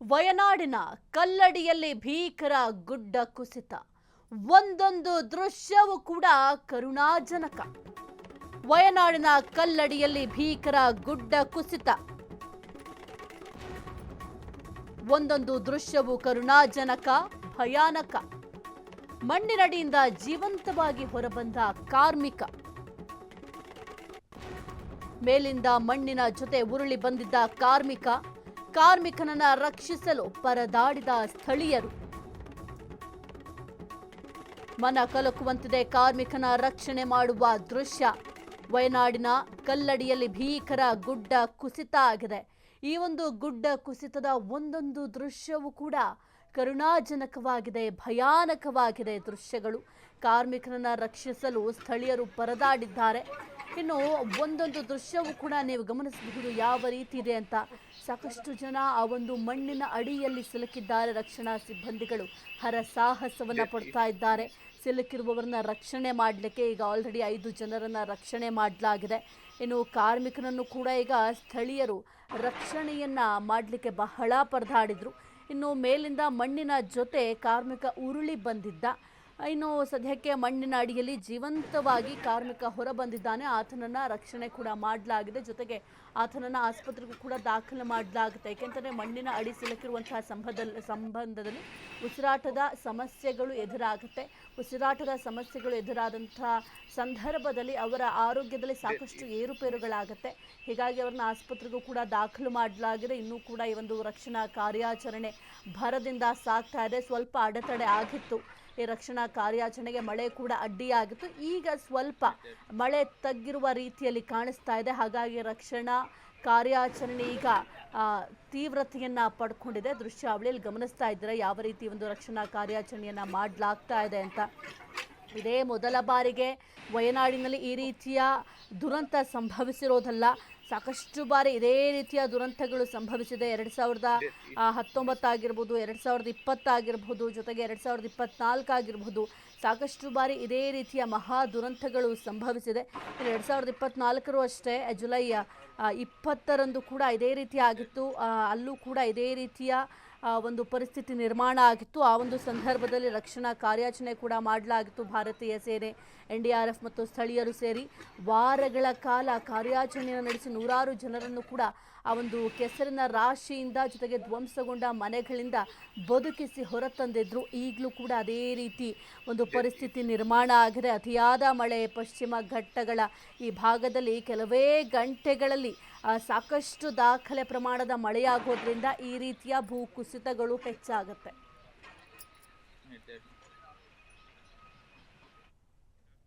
ವಯನಾಡಿನ ಕಲ್ಲಡಿಯಲ್ಲಿ ಭೀಕರ ಗುಡ್ಡ ಕುಸಿತ. ಒಂದೊಂದು ದೃಶ್ಯವೂ ಕೂಡ ಕರುಣಾಜನಕ. ವಯನಾಡಿನ ಕಲ್ಲಡಿಯಲ್ಲಿ ಭೀಕರ ಗುಡ್ಡ ಕುಸಿತ. ಒಂದೊಂದು ದೃಶ್ಯವೂ ಕರುಣಾಜನಕ, ಭಯಾನಕ. ಮಣ್ಣಿನಡಿಯಿಂದ ಜೀವಂತವಾಗಿ ಹೊರಬಂದ ಕಾರ್ಮಿಕ. ಮೇಲಿಂದ ಮಣ್ಣಿನ ಜೊತೆ ಉರುಳಿ ಬಂದಿದ್ದ ಕಾರ್ಮಿಕನನ್ನ ರಕ್ಷಿಸಲು ಪರದಾಡಿದ ಸ್ಥಳೀಯರು. ಮನ ಕಲಕುವಂತಿದೆ ಕಾರ್ಮಿಕನ ರಕ್ಷಣೆ ಮಾಡುವ ದೃಶ್ಯ. ವಯನಾಡಿನ ಕಲ್ಲಡಿಯಲ್ಲಿ ಭೀಕರ ಗುಡ್ಡ ಕುಸಿತ ಆಗಿದೆ. ಈ ಒಂದು ಗುಡ್ಡ ಕುಸಿತದ ಒಂದೊಂದು ದೃಶ್ಯವೂ ಕೂಡ ಕರುಣಾಜನಕವಾಗಿದೆ, ಭಯಾನಕವಾಗಿದೆ ದೃಶ್ಯಗಳು. ಕಾರ್ಮಿಕರನ್ನ ರಕ್ಷಿಸಲು ಸ್ಥಳೀಯರು ಪರದಾಡಿದ್ದಾರೆ. ಇನ್ನು ಒಂದೊಂದು ದೃಶ್ಯವೂ ಕೂಡ ನೀವು ಗಮನಿಸಬಹುದು ಯಾವ ರೀತಿ ಇದೆ ಅಂತ. ಸಾಕಷ್ಟು ಜನ ಆ ಒಂದು ಮಣ್ಣಿನ ಅಡಿಯಲ್ಲಿ ಸಿಲುಕಿದ್ದಾರೆ. ರಕ್ಷಣಾ ಸಿಬ್ಬಂದಿಗಳು ಹರಸಾಹಸವನ್ನ ಪಡ್ತಾ ಇದ್ದಾರೆ. ಸಿಲುಕಿರುವವರನ್ನ ರಕ್ಷಣೆ ಮಾಡಲಿಕ್ಕೆ ಈಗ ಆಲ್ರೆಡಿ 5 ಜನರನ್ನ ರಕ್ಷಣೆ ಮಾಡಲಾಗಿದೆ. ಇನ್ನು ಕಾರ್ಮಿಕರನ್ನು ಕೂಡ ಈಗ ಸ್ಥಳೀಯರು ರಕ್ಷಣೆಯನ್ನ ಮಾಡಲಿಕ್ಕೆ ಬಹಳ ಪರದಾಡಿದ್ರು. ಇನ್ನು ಮೇಲಿಂದ ಮಣ್ಣಿನ ಜೊತೆ ಕಾರ್ಮಿಕ ಉರುಳಿ ಬಂದಿದ್ದ. ಇನ್ನು ಸದ್ಯಕ್ಕೆ ಮಣ್ಣಿನ ಅಡಿಯಲ್ಲಿ ಜೀವಂತವಾಗಿ ಕಾರ್ಮಿಕ ಹೊರ ಬಂದಿದ್ದಾನೆ. ಆತನನ್ನ ರಕ್ಷಣೆ ಕೂಡ ಮಾಡಲಾಗಿದೆ. ಜೊತೆಗೆ ಆತನನ್ನ ಆಸ್ಪತ್ರೆಗೂ ಕೂಡ ದಾಖಲು ಮಾಡಲಾಗುತ್ತೆ. ಏಕೆಂದರೆ ಮಣ್ಣಿನ ಅಡಿ ಸಿಲುಕಿರುವಂತಹ ಸಂಬಂಧದಲ್ಲಿ ಉಸಿರಾಟದ ಸಮಸ್ಯೆಗಳು ಎದುರಾಗುತ್ತೆ. ಉಸಿರಾಟದ ಸಮಸ್ಯೆಗಳು ಎದುರಾದಂತಹ ಸಂದರ್ಭದಲ್ಲಿ ಅವರ ಆರೋಗ್ಯದಲ್ಲಿ ಸಾಕಷ್ಟು ಏರುಪೇರುಗಳಾಗುತ್ತೆ. ಹೀಗಾಗಿ ಅವರನ್ನ ಆಸ್ಪತ್ರೆಗೂ ಕೂಡ ದಾಖಲು ಮಾಡಲಾಗಿದೆ. ಇನ್ನೂ ಕೂಡ ಈ ಒಂದು ರಕ್ಷಣಾ ಕಾರ್ಯಾಚರಣೆ ಭರದಿಂದ ಸಾಗ್ತಾ ಇದೆ. ಸ್ವಲ್ಪ ಅಡೆತಡೆ ಆಗಿತ್ತು ಈ ರಕ್ಷಣಾ ಕಾರ್ಯಾಚರಣೆಗೆ. ಮಳೆ ಕೂಡ ಅಡ್ಡಿಯಾಗಿತ್ತು. ಈಗ ಸ್ವಲ್ಪ ಮಳೆ ತಗ್ಗಿರುವ ರೀತಿಯಲ್ಲಿ ಕಾಣಿಸ್ತಾ ಇದೆ. ಹಾಗಾಗಿ ರಕ್ಷಣಾ ಕಾರ್ಯಾಚರಣೆ ಈಗ ತೀವ್ರತೆಯನ್ನ ಪಡ್ಕೊಂಡಿದೆ. ದೃಶ್ಯಾವಳಿಯಲ್ಲಿ ಗಮನಿಸ್ತಾ ಇದ್ದಾರೆ ಯಾವ ರೀತಿ ಒಂದು ರಕ್ಷಣಾ ಕಾರ್ಯಾಚರಣೆಯನ್ನ ಮಾಡಲಾಗ್ತಾ ಇದೆ ಅಂತ. ಇದೇ ಮೊದಲ ಬಾರಿಗೆ ವಯನಾಡಿನಲ್ಲಿ ಈ ರೀತಿಯ ದುರಂತ ಸಂಭವಿಸಿರೋದಲ್ಲ. ಸಾಕಷ್ಟು ಬಾರಿ ಇದೇ ರೀತಿಯ ದುರಂತಗಳು ಸಂಭವಿಸಿದೆ. 2019 ಆಗಿರ್ಬೋದು, 2020 ಆಗಿರ್ಬೋದು, ಜೊತೆಗೆ 2024 ಆಗಿರ್ಬೋದು. ಸಾಕಷ್ಟು ಬಾರಿ ಇದೇ ರೀತಿಯ ಮಹಾ ದುರಂತಗಳು ಸಂಭವಿಸಿದೆ. 2024ರೂ ಅಷ್ಟೇ ಜುಲೈ 20ರಂದು ಕೂಡ ಇದೇ ರೀತಿ ಆಗಿತ್ತು. ಅಲ್ಲೂ ಕೂಡ ಇದೇ ರೀತಿಯ ಒಂದು ಪರಿಸ್ಥಿತಿ ನಿರ್ಮಾಣ ಆಗಿತ್ತು. ಆ ಒಂದು ಸಂದರ್ಭದಲ್ಲಿ ರಕ್ಷಣಾ ಕಾರ್ಯಾಚರಣೆ ಕೂಡ ಮಾಡಲಾಗಿತ್ತು. ಭಾರತೀಯ ಸೇನೆ, NDRF ಮತ್ತು ಸ್ಥಳೀಯರು ಸೇರಿ ವಾರಗಳ ಕಾಲ ಕಾರ್ಯಾಚರಣೆಯನ್ನು ನಡೆಸಿ ನೂರಾರು ಜನರನ್ನು ಕೂಡ ಆ ಒಂದು ಕೆಸರಿನ ರಾಶಿಯಿಂದ ಜೊತೆಗೆ ಧ್ವಂಸಗೊಂಡ ಮನೆಗಳಿಂದ ಬದುಕಿಸಿ ಹೊರತಂದಿದ್ರು. ಈಗಲೂ ಕೂಡ ಅದೇ ರೀತಿ ಒಂದು ಪರಿಸ್ಥಿತಿ ನಿರ್ಮಾಣ ಆಗಿದೆ. ಅತಿಯಾದ ಮಳೆ ಪಶ್ಚಿಮ ಘಟ್ಟಗಳ ಈ ಭಾಗದಲ್ಲಿ ಕೆಲವೇ ಗಂಟೆಗಳಲ್ಲಿ ಸಾಕಷ್ಟು ದಾಖಲೆ ಪ್ರಮಾಣದ ಮಳೆಯಾಗೋದ್ರಿಂದ ಈ ರೀತಿಯ ಭೂಕುಸಿತಗಳು ಹೆಚ್ಚಾಗುತ್ತೆ.